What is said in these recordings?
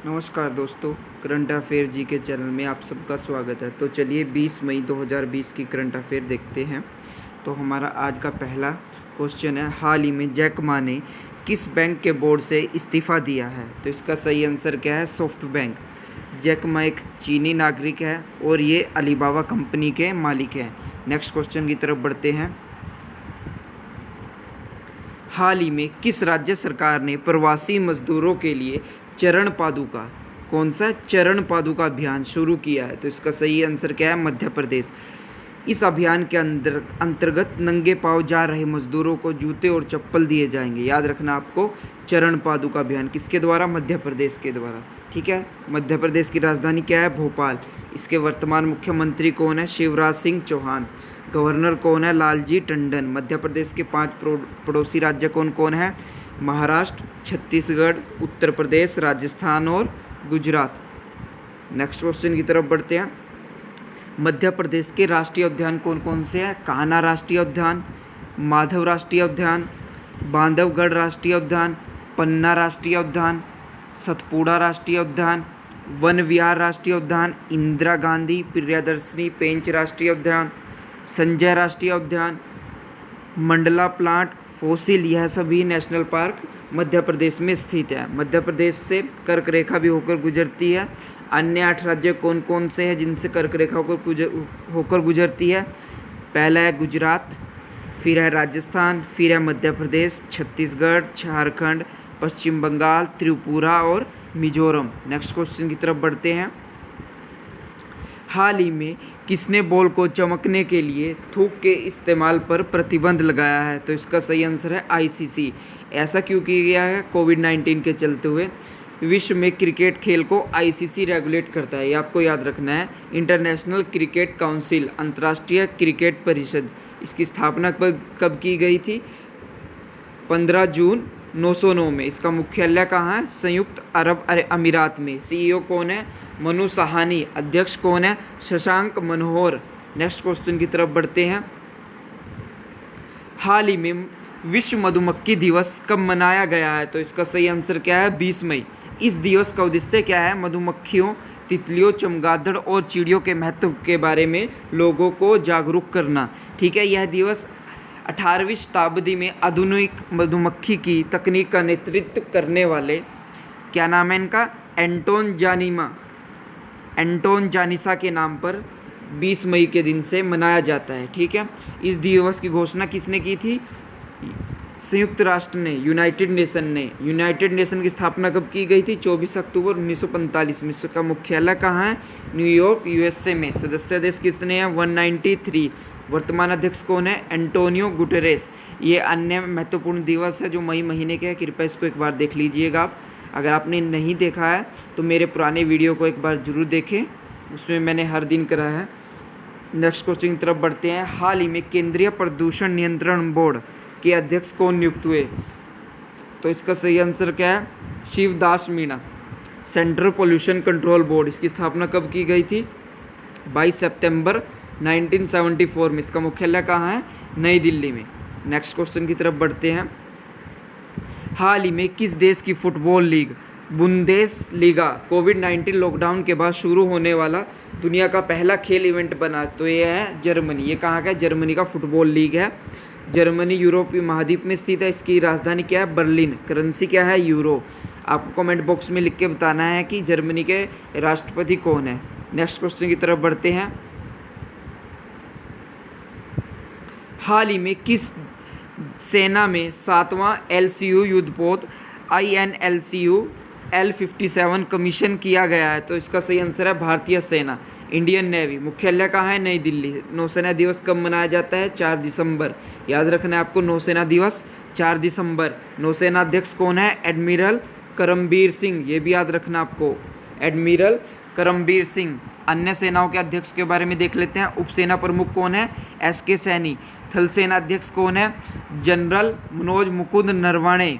नमस्कार दोस्तों, current affair जी के चैनल में आप सबका स्वागत है। तो चलिए 20 मई 2020 की करंट अफेयर देखते हैं। तो हमारा आज का पहला क्वेश्चन है, हाल ही में जैक मा ने किस बैंक के बोर्ड से इस्तीफ़ा दिया है? तो इसका सही आंसर क्या है? Soft bank. जैक मा एक चीनी नागरिक है और ये अलीबाबा कंपनी के मालिक हैं। नेक्स्ट क्वेश्चन की तरफ बढ़ते हैं। हाल ही में किस राज्य सरकार ने प्रवासी मजदूरों के लिए चरण पादुका चरण पादुका अभियान शुरू किया है? तो इसका सही आंसर क्या है? मध्य प्रदेश। इस अभियान के अंतर्गत नंगे पांव जा रहे मजदूरों को जूते और चप्पल दिए जाएंगे। याद रखना आपको, चरण पादुका अभियान किसके द्वारा? मध्य प्रदेश के द्वारा। ठीक है। मध्य प्रदेश की राजधानी क्या है? भोपाल। इसके वर्तमान मुख्यमंत्री कौन है? शिवराज सिंह चौहान। गवर्नर कौन है? लालजी टंडन। मध्य प्रदेश के 5 पड़ोसी राज्य कौन कौन है? महाराष्ट्र, छत्तीसगढ़, उत्तर प्रदेश, राजस्थान और गुजरात। नेक्स्ट क्वेश्चन की तरफ बढ़ते हैं। मध्य प्रदेश के राष्ट्रीय उद्यान कौन कौन से हैं? कान्हा राष्ट्रीय उद्यान, माधव राष्ट्रीय उद्यान, बांधवगढ़ राष्ट्रीय उद्यान, पन्ना राष्ट्रीय उद्यान, सतपुड़ा राष्ट्रीय उद्यान, वन विहार राष्ट्रीय उद्यान, इंदिरा गांधी प्रियदर्शनी पेंच राष्ट्रीय उद्यान, संजय राष्ट्रीय उद्यान, मंडला प्लांट फॉसिल। यह सभी नेशनल पार्क मध्य प्रदेश में स्थित है। मध्य प्रदेश से कर्क रेखा भी होकर गुजरती है। अन्य 8 राज्य कौन कौन से हैं जिनसे कर्क रेखा होकर गुजरती है? पहला है गुजरात, फिर है राजस्थान, फिर है मध्य प्रदेश, छत्तीसगढ़, झारखंड, पश्चिम बंगाल, त्रिपुरा और मिजोरम। नेक्स्ट क्वेश्चन की तरफ बढ़ते हैं। हाल ही में किसने बॉल को चमकने के लिए थूक के इस्तेमाल पर प्रतिबंध लगाया है? तो इसका सही आंसर है आईसीसी। ऐसा क्यों किया गया है? कोविड-19 के चलते हुए। विश्व में क्रिकेट खेल को आईसीसी रेगुलेट करता है, ये आपको याद रखना है। इंटरनेशनल क्रिकेट काउंसिल, अंतर्राष्ट्रीय क्रिकेट परिषद। इसकी स्थापना कब की गई थी? 15 जून 909 में। इसका मुख्यालय कहाँ है? संयुक्त अरब अमीरात में। सीईओ कौन है? मनु साहानी। अध्यक्ष कौन है? शशांक मनोहर। नेक्स्ट क्वेश्चन की तरफ बढ़ते हैं। हाल ही में विश्व मधुमक्खी दिवस कब मनाया गया है? तो इसका सही आंसर क्या है? 20 मई। इस दिवस का उद्देश्य क्या है? मधुमक्खियों, तितलियों, चमगादड़ और चिड़ियों के महत्व के बारे में लोगों को जागरूक करना। ठीक है। यह दिवस 18वीं शताब्दी में आधुनिक मधुमक्खी की तकनीक का नेतृत्व करने वाले, क्या नाम है इनका? एंटोन जानिसा के नाम पर 20 मई के दिन से मनाया जाता है। ठीक है। इस दिवस की घोषणा किसने की थी? संयुक्त राष्ट्र ने, यूनाइटेड नेशन ने। यूनाइटेड नेशन की स्थापना कब की गई थी? 24 अक्टूबर 1945 में। इसका मुख्यालय कहाँ है? न्यूयॉर्क, यूएसए में। सदस्य देश कितने हैं? 193। वर्तमान अध्यक्ष कौन है? Antonio Guterres. ये अन्य महत्वपूर्ण दिवस है जो मई महीने के हैं। कृपया इसको एक बार देख लीजिएगा आप। अगर आपने नहीं देखा है तो मेरे पुराने वीडियो को एक बार जरूर देखें, उसमें मैंने हर दिन करा है। नेक्स्ट क्वेश्चन की तरफ बढ़ते हैं। हाल ही में केंद्रीय प्रदूषण नियंत्रण बोर्ड के अध्यक्ष कौन नियुक्त हुए? तो इसका सही आंसर क्या है? Shivdas Meena. Central pollution control board, इसकी स्थापना कब की गई थी? 22 सितंबर 1974 में। इसका मुख्यालय कहाँ है? नई दिल्ली में। नेक्स्ट क्वेश्चन की तरफ बढ़ते हैं। हाल ही में किस देश की फुटबॉल लीग बुंदेसलीगा कोविड-19 लॉकडाउन के बाद शुरू होने वाला दुनिया का पहला खेल इवेंट बना? तो ये है जर्मनी। ये कहाँ का है? जर्मनी का फुटबॉल लीग है। जर्मनी यूरोपीय महाद्वीप में स्थित है। इसकी राजधानी क्या है? बर्लिन। करेंसी क्या है? यूरो। आपको कमेंट बॉक्स में लिख के बताना है कि जर्मनी के राष्ट्रपति कौन है। नेक्स्ट क्वेश्चन की तरफ बढ़ते हैं। हाल ही में किस सेना में 7वां LCU युद्धपोत INLCU L57 कमीशन किया गया है? तो इसका सही आंसर है भारतीय सेना, इंडियन नेवी। मुख्यालय कहाँ है? नई दिल्ली। नौसेना दिवस कब मनाया जाता है? 4 दिसंबर। याद रखना है आपको, नौसेना दिवस 4 दिसंबर। नौसेना अध्यक्ष कौन है? एडमिरल करमबीर सिंह। ये भी याद रखना आपको, एडमिरल करमबीर सिंह। अन्य सेनाओं के अध्यक्ष के बारे में देख लेते हैं। उपसेना प्रमुख कौन है? SK सैनी। थल सेना अध्यक्ष कौन है? General Manoj Mukund Naravane.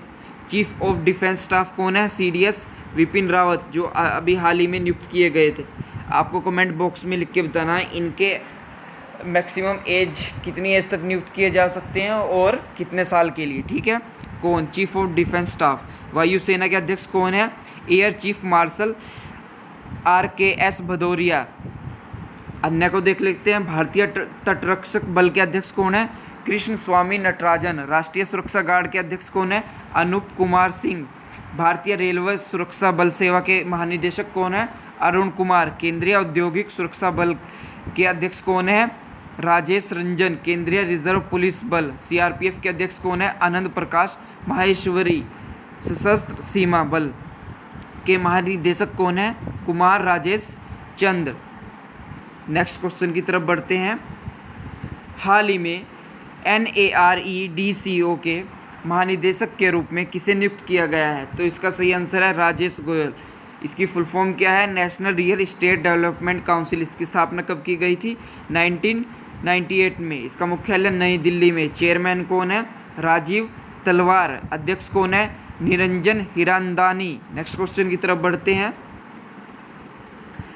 Chief of defence staff कौन है? CDS विपिन रावत, जो अभी हाल ही में नियुक्त किए गए थे। आपको कमेंट बॉक्स में लिख के बताना है इनके मैक्सिमम एज, कितनी एज तक नियुक्त किए जा सकते हैं और कितने साल के लिए। ठीक है। कौन? Chief of defence staff. वायुसेना के अध्यक्ष कौन है? Air chief marshal RKS Bhadauria. अन्य को देख लेते हैं। भारतीय तटरक्षक बल के अध्यक्ष कौन है? कृष्ण स्वामी नटराजन। राष्ट्रीय सुरक्षा गार्ड के अध्यक्ष कौन है? अनूप कुमार सिंह। भारतीय रेलवे सुरक्षा बल सेवा के महानिदेशक कौन है? अरुण कुमार। केंद्रीय औद्योगिक सुरक्षा बल के अध्यक्ष कौन है? राजेश रंजन। केंद्रीय रिजर्व पुलिस बल CRPF के अध्यक्ष कौन है? आनंद प्रकाश माहेश्वरी। सशस्त्र सीमा बल के महानिदेशक कौन है? कुमार राजेश चंद्र। नेक्स्ट क्वेश्चन की तरफ बढ़ते हैं। हाल ही में NAREDCO के महानिदेशक के रूप में किसे नियुक्त किया गया है? तो इसका सही आंसर है राजेश गोयल। इसकी फुल फॉर्म क्या है? National real estate development council. इसकी स्थापना कब की गई थी? 1998 में। इसका मुख्यालय नई दिल्ली में। चेयरमैन कौन है? राजीव तलवार। अध्यक्ष कौन है? निरंजन हिरानंदानी। नेक्स्ट क्वेश्चन की तरफ बढ़ते हैं।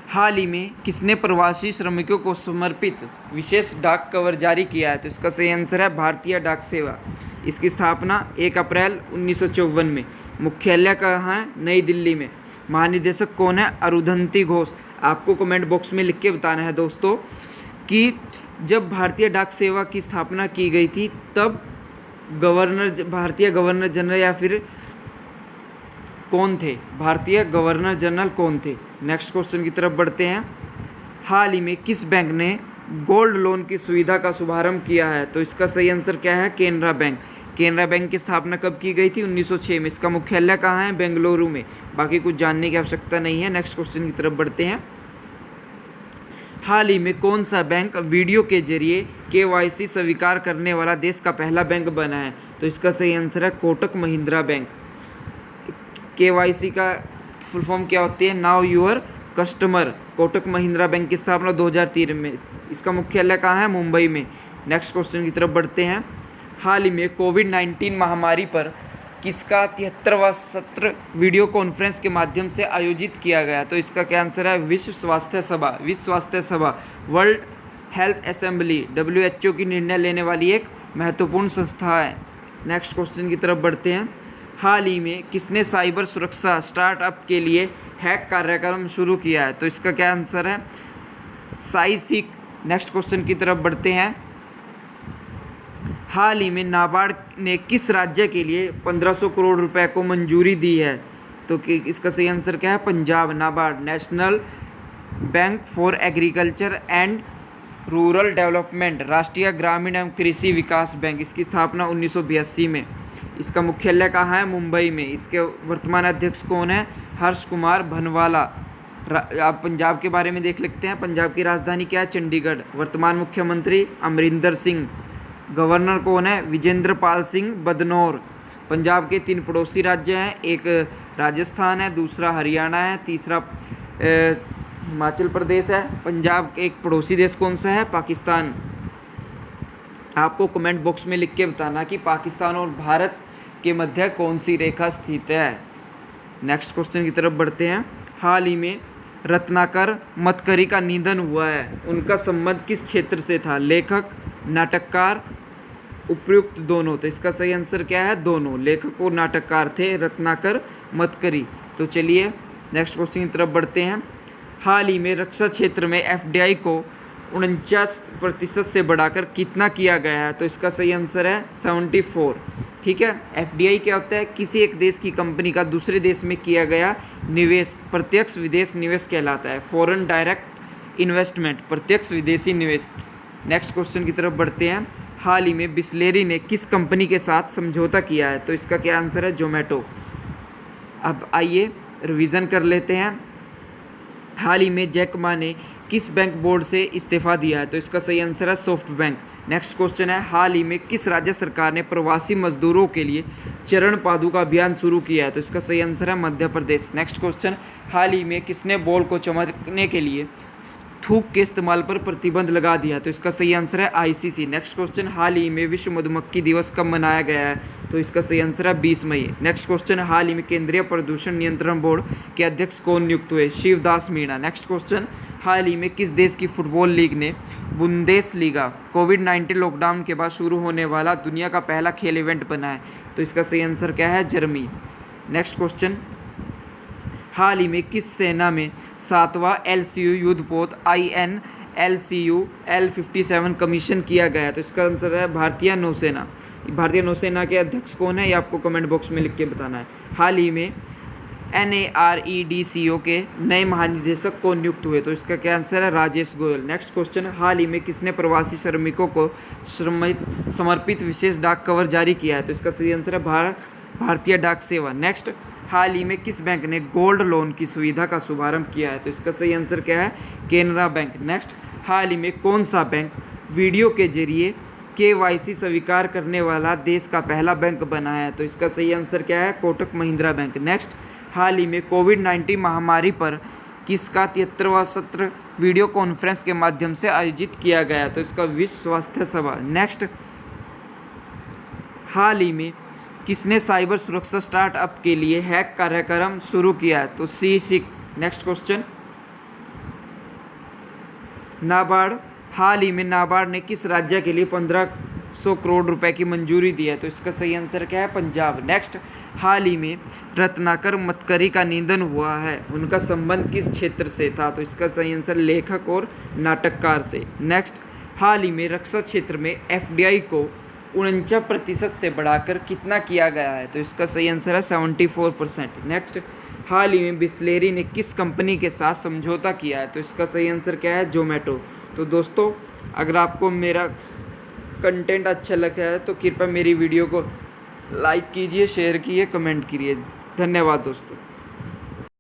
हाल ही में किसने प्रवासी श्रमिकों को समर्पित विशेष डाक कवर जारी किया है? तो इसका सही आंसर है भारतीय डाक सेवा। इसकी स्थापना 1 अप्रैल 1954 में। मुख्यालय कहाँ है? नई दिल्ली में। महानिदेशक कौन है? अरुंधति घोष। आपको कमेंट बॉक्स में लिख के बताना है दोस्तों कि जब भारतीय डाक सेवा की स्थापना की गई थी तब भारतीय गवर्नर जनरल या फिर कौन थे? भारतीय गवर्नर जनरल कौन थे? नेक्स्ट क्वेश्चन की तरफ बढ़ते हैं। हाल ही में किस बैंक ने गोल्ड लोन की सुविधा का शुभारंभ किया है? तो इसका सही आंसर क्या है? केनरा बैंक। केनरा बैंक की स्थापना कब की गई थी? 1906 में। इसका मुख्यालय कहाँ है? बेंगलुरु में। बाकी कुछ जानने की आवश्यकता नहीं है। नेक्स्ट क्वेश्चन की तरफ बढ़ते हैं। हाल ही में कौन सा बैंक वीडियो के जरिए KYC स्वीकार करने वाला देश का पहला बैंक बना है? तो इसका सही आंसर है कोटक महिंद्रा बैंक। KYC का फुल फॉर्म क्या होती है? Know your customer. Kotak Mahindra bank की स्थापना 2003 में। इसका मुख्यालय कहाँ है? मुंबई में। नेक्स्ट क्वेश्चन की तरफ बढ़ते हैं। हाल ही में कोविड-19 महामारी पर किसका 73वां सत्र वीडियो कॉन्फ्रेंस के माध्यम से आयोजित किया गया? तो इसका क्या आंसर है? विश्व स्वास्थ्य सभा। विश्व स्वास्थ्य सभा वर्ल्ड हेल्थ असेंबली WHO की निर्णय लेने वाली एक महत्वपूर्ण संस्था है। नेक्स्ट क्वेश्चन की तरफ बढ़ते हैं। हाल ही में किसने साइबर सुरक्षा स्टार्टअप के लिए हैक कार्यक्रम शुरू किया है? तो इसका क्या आंसर है? साइसिक। नेक्स्ट क्वेश्चन की तरफ बढ़ते हैं। हाल ही में नाबार्ड ने किस राज्य के लिए 1500 करोड़ रुपए को मंजूरी दी है? तो इसका सही आंसर क्या है? Punjab. NABARD national bank for agriculture and rural development. राष्ट्रीय ग्रामीण एवं कृषि विकास बैंक। इसकी स्थापना 1982 में। इसका मुख्यालय कहाँ है? मुंबई में। इसके वर्तमान अध्यक्ष कौन है? हर्ष कुमार भनवाला। आप पंजाब के बारे में देख लेते हैं। पंजाब की राजधानी क्या है? चंडीगढ़। वर्तमान मुख्यमंत्री अमरिंदर सिंह। गवर्नर कौन है? विजेंद्र पाल सिंह बदनौर। पंजाब के 3 पड़ोसी राज्य हैं। एक राजस्थान है, दूसरा हरियाणा है, तीसरा हिमाचल प्रदेश है। पंजाब के एक पड़ोसी देश कौन सा है? पाकिस्तान। आपको कमेंट बॉक्स में लिख के बताना कि पाकिस्तान और भारत के मध्य कौन सी रेखा स्थित है। नेक्स्ट क्वेश्चन की तरफ बढ़ते हैं। हाल ही में रत्नाकर मतकरी का निधन हुआ है। उनका संबंध किस क्षेत्र से था? लेखक, नाटककार, उपयुक्त दोनों। तो इसका सही आंसर क्या है? दोनों। लेखक और नाटककार थे रत्नाकर मतकरी। तो चलिए नेक्स्ट क्वेश्चन की तरफ बढ़ते हैं। हाल ही में रक्षा क्षेत्र में FDI को 49% से बढ़ाकर कितना किया गया है? तो इसका सही आंसर है 74। ठीक है। FDI क्या होता है? किसी एक देश की कंपनी का दूसरे देश में किया गया निवेश प्रत्यक्ष विदेश निवेश कहलाता है। फॉरेन डायरेक्ट इन्वेस्टमेंट, प्रत्यक्ष विदेशी निवेश। नेक्स्ट क्वेश्चन की तरफ बढ़ते हैं। हाल ही में बिस्लेरी ने किस कंपनी के साथ समझौता किया है? तो इसका क्या आंसर है? जोमेटो। अब आइए रिवीजन कर लेते हैं। हाल ही में जैक मा ने किस बैंक बोर्ड से इस्तीफा दिया है? तो इसका सही आंसर है सॉफ्ट बैंक। नेक्स्ट क्वेश्चन है। हाल ही में किस राज्य सरकार ने प्रवासी मजदूरों के लिए चरण पादुका अभियान शुरू किया है? तो इसका सही आंसर है मध्य प्रदेश। Next question. हाल ही में किसने बॉल को चमकने के लिए थूक के इस्तेमाल पर प्रतिबंध लगा दिया? तो इसका सही आंसर है आईसीसी। नेक्स्ट क्वेश्चन, हाल ही में विश्व मधुमक्खी दिवस कब मनाया गया है? तो इसका सही आंसर है 20 मई। नेक्स्ट क्वेश्चन, हाल ही में केंद्रीय प्रदूषण नियंत्रण बोर्ड के अध्यक्ष कौन नियुक्त हुए? शिवदास मीणा। नेक्स्ट क्वेश्चन, हाल ही में किस देश की फुटबॉल लीग ने बुंदेसलीगा कोविड-19 लॉकडाउन के बाद शुरू होने वाला दुनिया का पहला खेल इवेंट बना है? तो इसका सही आंसर क्या है? जर्मनी। नेक्स्ट क्वेश्चन, हाल ही में किस सेना में 7वां LCU युद्धपोत INLCU L57 कमीशन किया गया है? तो इसका आंसर है भारतीय नौसेना। भारतीय नौसेना के अध्यक्ष कौन है, ये आपको कमेंट बॉक्स में लिख के बताना है। हाल ही में NAREDCO के नए महानिदेशक कौन नियुक्त हुए? तो इसका क्या आंसर है? राजेश गोयल। नेक्स्ट क्वेश्चन, हाल ही में किसने प्रवासी श्रमिकों को समर्पित विशेष डाक कवर जारी किया है? तो इसका सही आंसर है भारतीय डाक सेवा। नेक्स्ट, हाल ही में किस बैंक ने गोल्ड लोन की सुविधा का शुभारंभ किया है? तो इसका सही आंसर क्या है? केनरा बैंक। नेक्स्ट, हाल ही में कौन सा बैंक वीडियो के जरिए KYC स्वीकार करने वाला देश का पहला बैंक बना है? तो इसका सही आंसर क्या है? कोटक महिंद्रा बैंक। नेक्स्ट, हाल ही में कोविड-19 महामारी पर किसका 73वां सत्र वीडियो कॉन्फ्रेंस के माध्यम से आयोजित किया गया? तो इसका विश्व स्वास्थ्य सभा। नेक्स्ट, हाल ही में किसने साइबर सुरक्षा स्टार्टअप के लिए हैक कार्यक्रम शुरू किया है? तो सीसिक। नेक्स्ट क्वेश्चन, नाबार्ड, हाल ही में नाबार्ड ने किस राज्य के लिए 1500 करोड़ रुपए की मंजूरी दी है? तो इसका सही आंसर क्या है? पंजाब। नेक्स्ट, हाल ही में रत्नाकर मतकरी का निधन हुआ है, उनका संबंध किस क्षेत्र से था? तो इसका सही आंसर लेखक और नाटककार से। नेक्स्ट, हाल ही में रक्षा क्षेत्र में FDI को 49% से बढ़ाकर कितना किया गया है? तो इसका सही आंसर है 74%। नेक्स्ट, हाल ही में बिस्लेरी ने किस कंपनी के साथ समझौता किया है? तो इसका सही आंसर क्या है? जोमेटो। तो दोस्तों, अगर आपको मेरा कंटेंट अच्छा लगा है तो कृपया मेरी वीडियो को लाइक कीजिए, शेयर कीजिए, कमेंट कीजिए। धन्यवाद दोस्तों।